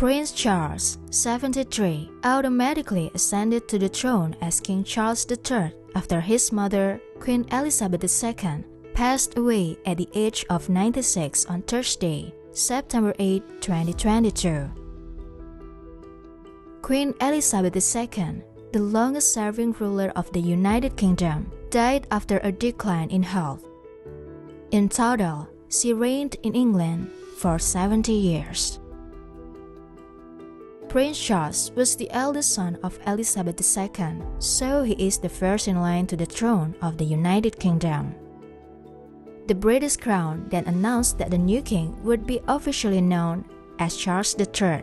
Prince Charles, 73, automatically ascended to the throne as King Charles III after his mother, Queen Elizabeth II, passed away at the age of 96 on Thursday, September 8, 2022. Queen Elizabeth II, the longest-serving ruler of the United Kingdom, died after a decline in health. In total, she reigned in England for 70 years. Prince Charles was the eldest son of Elizabeth II, so he is the first in line to the throne of the United Kingdom. The British Crown then announced that the new king would be officially known as Charles III.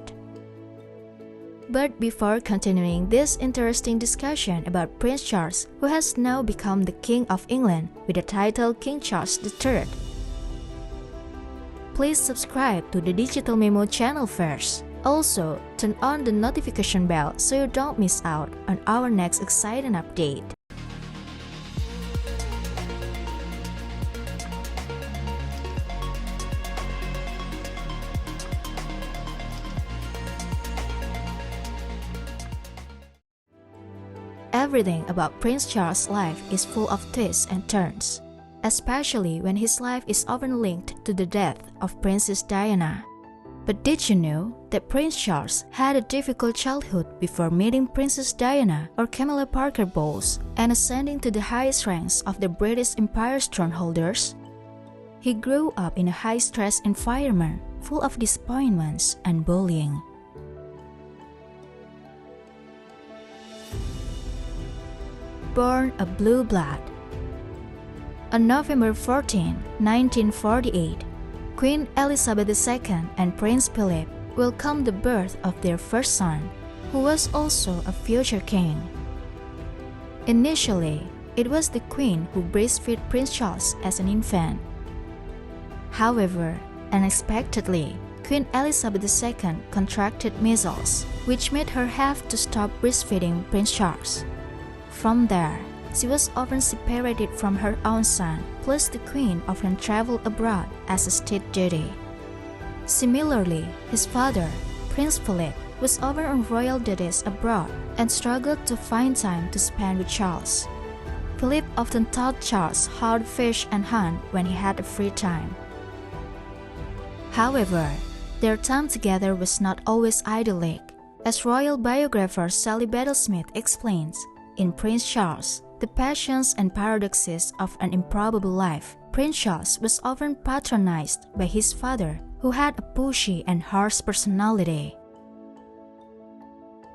But before continuing this interesting discussion about Prince Charles, who has now become the King of England with the title King Charles III, please subscribe to the Digital Memo channel first. Also, turn on the notification bell so you don't miss out on our next exciting update. Everything about Prince Charles' life is full of twists and turns, especially when his life is often linked to the death of Princess Diana. But did you know that Prince Charles had a difficult childhood before meeting Princess Diana or Camilla Parker Bowles and ascending to the highest ranks of the British Empire's throne holders? He grew up in a high-stress environment full of disappointments and bullying. Born a blue blood. On November 14, 1948, Queen Elizabeth II and Prince Philip welcomed the birth of their first son, who was also a future king. Initially, it was the Queen who breastfed Prince Charles as an infant. However, unexpectedly, Queen Elizabeth II contracted measles, which made her have to stop breastfeeding Prince Charles. From there, she was often separated from her own son, plus the Queen often traveled abroad as a state duty. Similarly, his father, Prince Philip, was often on royal duties abroad and struggled to find time to spend with Charles. Philip often taught Charles how to fish and hunt when he had a free time. However, their time together was not always idyllic. As royal biographer Sally Battlesmith explains, in Prince Charles, the passions and paradoxes of an improbable life, Prince Charles was often patronized by his father, who had a pushy and harsh personality.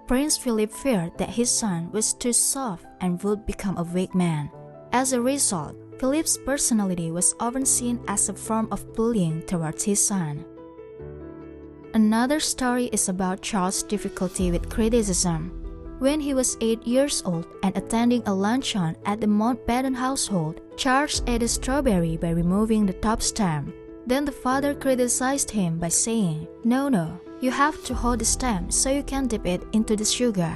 Prince Philip feared that his son was too soft and would become a weak man. As a result, Philip's personality was often seen as a form of bullying towards his son. Another story is about Charles' difficulty with criticism. When he was 8 years old and attending a luncheon at the Mountbatten household, Charles ate a strawberry by removing the top stem. Then the father criticized him by saying, "No, you have to hold the stem so you can dip it into the sugar."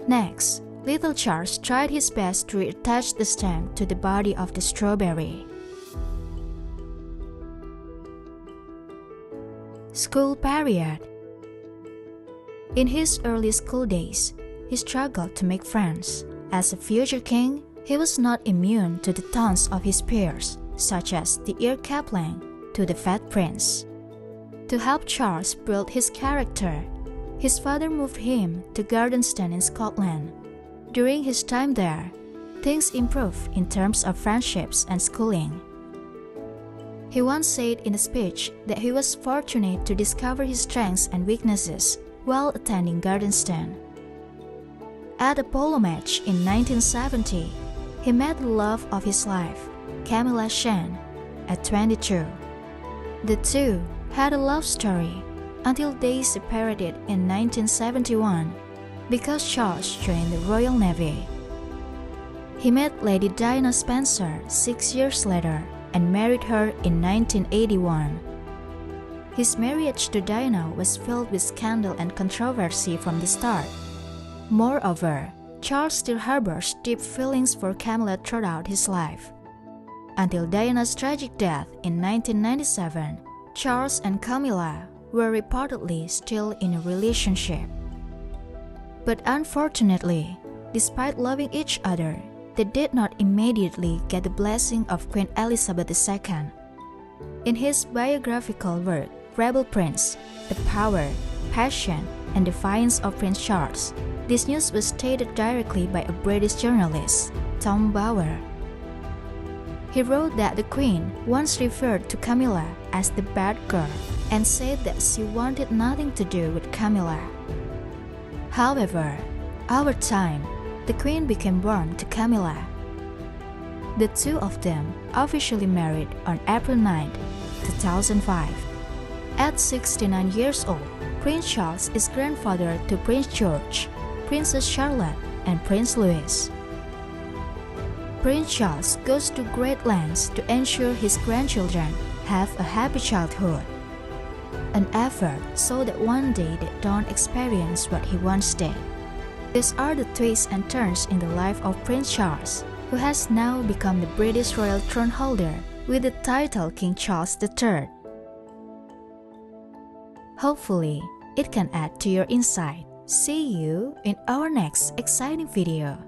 Next, little Charles tried his best to reattach the stem to the body of the strawberry. School period. In his early school days, he struggled to make friends. As a future king, he was not immune to the taunts of his peers, such as the ear capling to the fat prince. To help Charles build his character, his father moved him to Gardenston in Scotland. During his time there, things improved in terms of friendships and schooling. He once said in a speech that he was fortunate to discover his strengths and weaknesses while attending Gardenston. At a polo match in 1970, he met the love of his life, Camilla at 22. The two had a love story until they separated in 1971 because Charles joined the Royal Navy. He met Lady Diana Spencer 6 years later and married her in 1981. His marriage to Diana was filled with scandal and controversy from the start. Moreover, Charles still harbors deep feelings for Camilla throughout his life. Until Diana's tragic death in 1997, Charles and Camilla were reportedly still in a relationship. But unfortunately, despite loving each other, they did not immediately get the blessing of Queen Elizabeth II. In his biographical work, Rebel Prince, The Power, Passion, and Defiance of Prince Charles, this news was stated directly by a British journalist, Tom Bower. He wrote that the Queen once referred to Camilla as the bad girl and said that she wanted nothing to do with Camilla. However, over time, the Queen became warm to Camilla. The two of them officially married on April 9, 2005. At 69 years old, Prince Charles is grandfather to Prince George, Princess Charlotte, and Prince Louis. Prince Charles goes to great lengths to ensure his grandchildren have a happy childhood, an effort so that one day they don't experience what he once did. These are the twists and turns in the life of Prince Charles, who has now become the British royal throne holder with the title King Charles III. Hopefully, it can add to your insight. See you in our next exciting video.